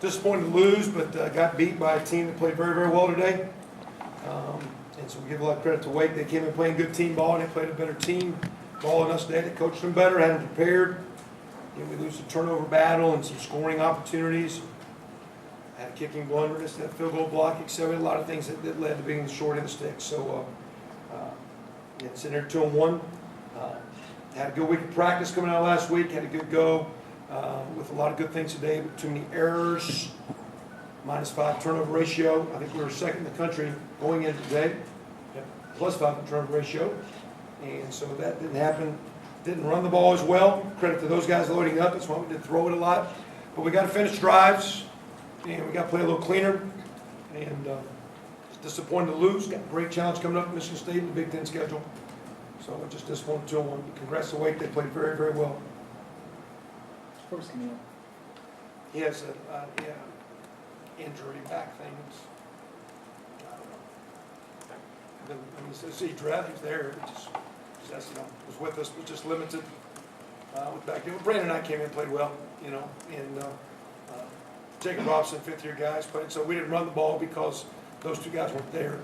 Disappointed to lose, but got beat by a team that played very, very well today. And so we give a lot of credit to Wake. They came in playing good team ball, and they played a better team ball than us today. They coached them better, had them prepared. And we lose the turnover battle and some scoring opportunities. Had a kicking blunder, missed that field goal block, etc. A lot of things that led to being short in the stick. So it's in there 2-1. Had a good week of practice coming out last week. Had a good go with a lot of good things today, but too many errors. -5 turnover ratio. I think we were second in the country going into today. +5 in turnover ratio. And so that didn't happen. Didn't run the ball as well. Credit to those guys loading up. That's why we did throw it a lot. But we got to finish drives, and we got to play a little cleaner. And just disappointed to lose. Got a great challenge coming up in Michigan State in the Big Ten schedule. So we're just disappointed 2-1. Congrats to Wake. They played very, very well. Postgame. He has a injury back thing. I don't know. I mean, see, draft, he's there. Just, was with us, but just limited. With back there. Brandon and I came in and played well, and Jacob Robson, 5th-year guys, played. So we didn't run the ball because those two guys weren't there.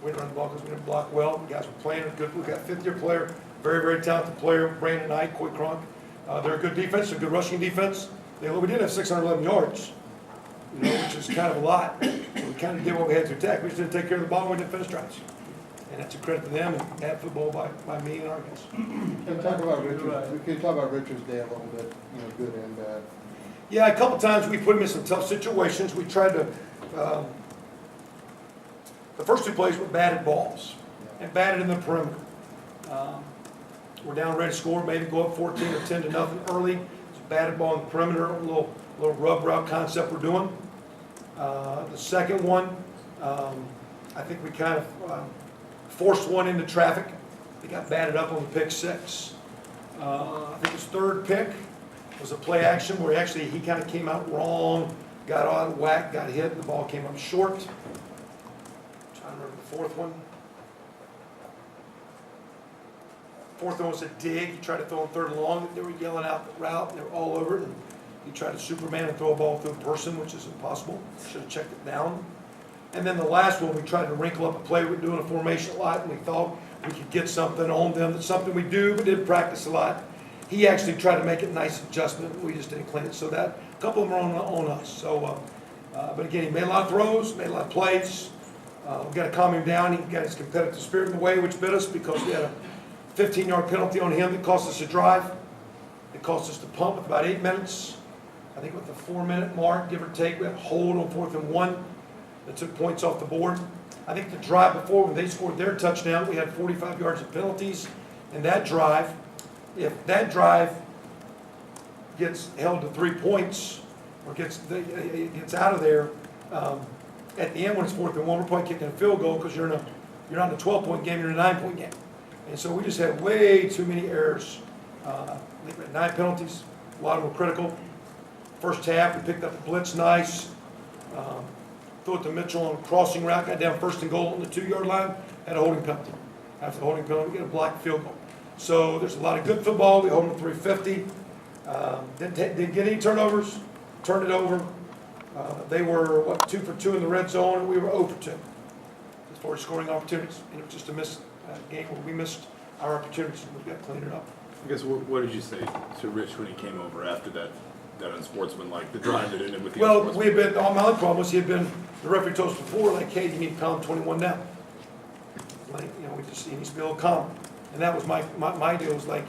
We didn't run the ball because we didn't block well. The guys were playing good. We got a 5th-year player, very, very talented player, Brandon Knight, Coy Cronk. They're a good defense, a good rushing defense. We did have 611 yards, which is kind of a lot. So we kind of did what we had to attack. We just didn't take care of the ball. We didn't finish drives. And that's a credit to them and bad football by me and our guys. Can you talk about Richard's day a little bit, good and bad? Yeah, a couple times we put him in some tough situations. We tried to, the first 2 plays were batted balls and batted in the perimeter. We're down ready to score, maybe go up 14 or 10 to nothing early. It's a batted ball in the perimeter, a little rub route concept we're doing. The second one, I think we kind of forced one into traffic. They got batted up on the pick 6. I think his 3rd pick was a play action where he kind of came out wrong, got out of whack, got hit, and the ball came up short. I'm trying to remember the 4th one. 4th one was a dig. He tried to throw him 3rd and long. They were yelling out the route, and they were all over it. And he tried to Superman and throw a ball through a person, which is impossible. Should have checked it down. And then the last one, we tried to wrinkle up a play. We were doing a formation a lot, and we thought we could get something on them. That's something we do, but didn't practice a lot. He actually tried to make it a nice adjustment. We just didn't clean it. So that, a couple of them are on us. So, but again, he made a lot of throws, made a lot of plays. We've got to calm him down. He got his competitive spirit in the way, which bit us because we had a 15-yard penalty on him that cost us a drive. It cost us to pump with about 8 minutes. I think with the 4-minute mark, give or take, we had a hold on 4th and 1 that took points off the board. I think the drive before, when they scored their touchdown, we had 45 yards of penalties. And that drive, if that drive gets held to 3 points or gets out of there, at the end when it's 4th and 1, we're probably kicking a field goal because you're not in a 12-point game, you're in a 9-point game. And so we just had way too many errors. I think we had 9 penalties. A lot of them were critical. First half, we picked up a blitz nice. Threw it to Mitchell on a crossing route, got down 1st and goal on the 2-yard line, had a holding penalty. After the holding penalty, we get a blocked field goal. So there's a lot of good football. We hold them to 350. Didn't get any turnovers, turned it over. They were, 2 for 2 in the red zone, and we were 0 for 2 as far as scoring opportunities. And it was just a missed game where we missed our opportunities, and we've got to clean it up. I guess, what did you say to Rich when he came over after that unsportsmanlike, the drive that ended with the Well, we had been, all my other problem was the referee told us before, like, hey, you need to calm 21 down. Like, we just, he needs to be a little calm. And that was my deal was like,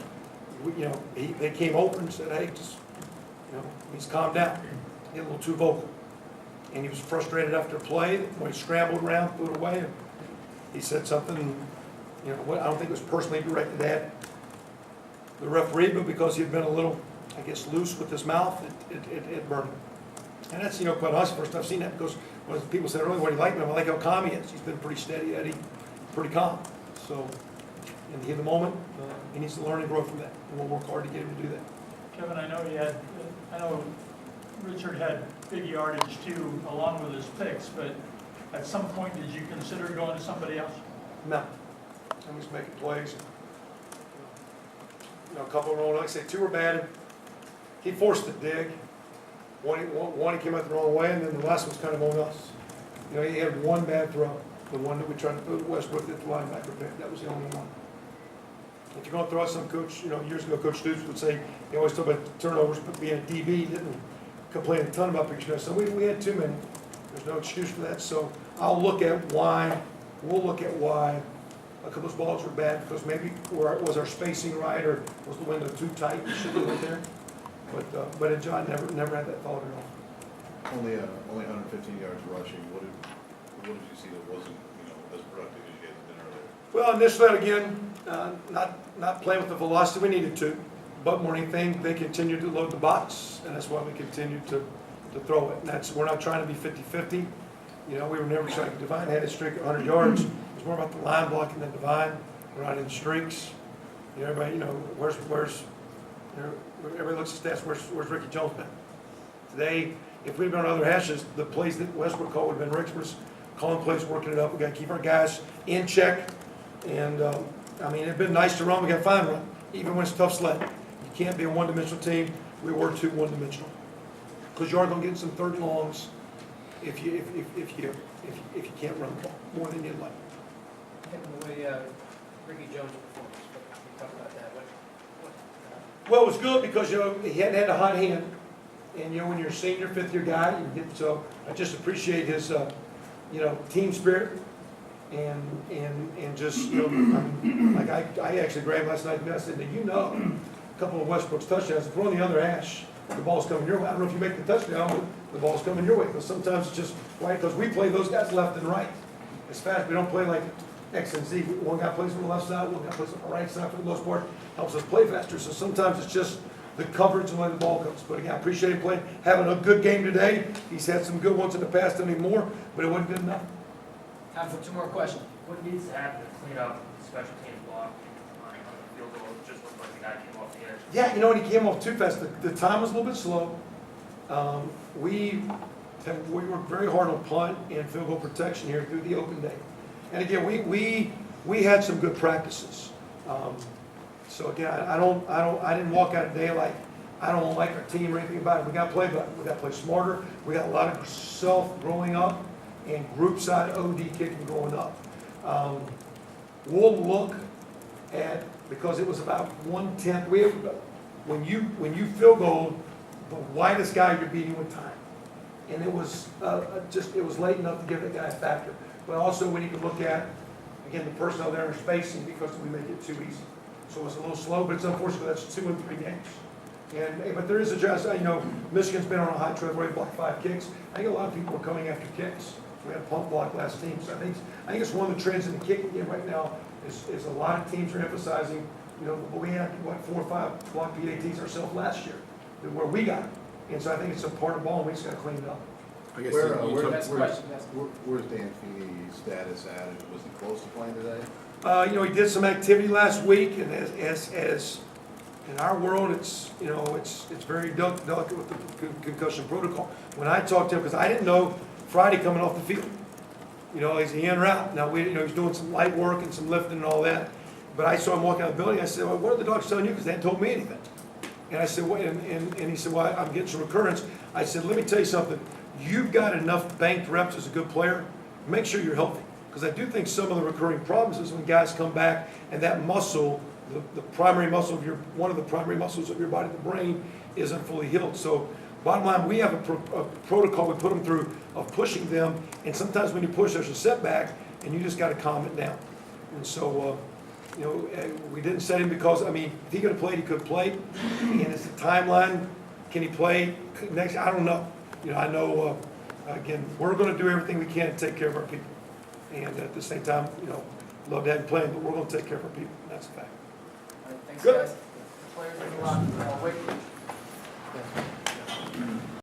they came over and said, hey, just, he needs to calm down. He got a little too vocal. And he was frustrated after a play, when he scrambled around, threw it away, and he said something, I don't think it was personally directed at the referee, but because he had been a little, I guess, loose with his mouth, it burned him. And that's, quite honestly, first I've seen that because when people said earlier, what do you like him? I like how calm he is. He's been pretty steady, Eddie, pretty calm. So, in the heat of the moment, he needs to learn and grow from that, and we'll work hard to get him to do that. Kevin, I know Richard had big yardage too, along with his picks, but at some point, did you consider going to somebody else? No. I'm just making plays. A couple of them, like I say, 2 were batted. He forced the dig. One he came out the wrong way, and then the last one's kind of on us. You know, he had one bad throw, the one that we tried to put Westbrook at the linebacker pick, that was the only one. If you're gonna throw out some coach, you know, years ago, Coach Stoops would say, he always talked about turnovers, but being a DB, didn't complain a ton about picture. So we had too many. There's no excuse for that, so we'll look at why a couple of balls were bad, because maybe was our spacing right, or was the window too tight, we should have been there. But John never had that thought at all. Only 115 yards rushing. What did you see that wasn't, as productive as you guys did earlier? Well, initially, again, not playing with the velocity we needed to, but more than anything, they continued to load the box, and that's why we continued to throw it. And we're not trying to be 50-50. You know, we were never trying. Divine had a streak of 100 yards. It's more about the line blocking than Divine. We're not in streaks. You know, everybody, everybody looks at stats. Where's Ricky Jones been? Today, if we'd been on other hashes, the plays that Westbrook called would have been Rick's calling plays, working it up. We got to keep our guys in check. And it'd been nice to run. We got to find run, even when it's tough sled. You can't be a one-dimensional team. We were too one-dimensional, because you are going to get some third and longs if you can't run the ball more than you'd like. The way Ricky Jones' performance, we talked about that. Well, it was good because he hadn't had a hot hand, and when you're a senior, fifth-year guy, you get so. I just appreciate his team spirit, and just like I actually grabbed last night and I said, a couple of Westbrook's touchdowns. If we're on the other hash, the ball's coming your way. I don't know if you make the touchdown, but the ball's coming your way. Because sometimes it's just right, because we play those guys left and right. It's fast. We don't play like X and Z. One guy plays on the left side, one guy plays on the right side for the most part. Helps us play faster. So sometimes it's just the coverage and where the ball comes. But again, I appreciate him playing, having a good game today. He's had some good ones in the past, anymore, but it wasn't good enough. Time for two more questions. What needs to happen to clean up special teams block on the field goal? It just looked like the guy came off the edge. Yeah, and he came off too fast. The time was a little bit slow. We worked very hard on punt and field goal protection here through the open day. And again, we had some good practices. So again, I didn't walk out today like I don't like our team or anything about it. We got to play better. We got to play smarter. We got a lot of self growing up and group side OD kicking going up. We'll look at, because it was about 1/10. When you field goal, the widest guy you're beating with time, and it was it was late enough to give that guy a factor. But also we need to look at, again, the personnel there is spacing, because we make it too easy. So it's a little slow, but it's unfortunate that's 2 and 3 games. But there is a just, Michigan's been on a hot trail where they blocked 5 kicks. I think a lot of people are coming after kicks. We had a punt block last team, so I think it's one of the trends in the kicking game right now is a lot of teams are emphasizing. We had 4 or 5 block PATs ourselves last year, where we got it. And so I think it's a part of ball, and we just got to clean it up. I guess Where's Dan Feeney's status at? Was he close to playing today? He did some activity last week, and as in our world, it's very delicate with the concussion protocol. When I talked to him, because I didn't know Friday coming off the field, is he en route? Now he's doing some light work and some lifting and all that. But I saw him walking out of the building. I said, "Well, what are the docs telling you?" Because they hadn't told me anything. And I said, "What?" And he said, "Well, I'm getting some recurrence." I said, "Let me tell you something. You've got enough banked reps as a good player. Make sure you're healthy." Because I do think some of the recurring problems is when guys come back and that muscle, the primary muscle of one of the primary muscles of your body, the brain, isn't fully healed. So bottom line, we have a protocol we put them through of pushing them. And sometimes when you push, there's a setback, and you just got to calm it down. And so, we didn't set him because, if he could have played, he could have played. And it's the timeline. Can he play next? I don't know. I know, again, we're going to do everything we can to take care of our people. And at the same time, love to have him playing, but we're going to take care of our people. That's a fact. All right, thanks, Good. guys. Players in the locker room. Wait.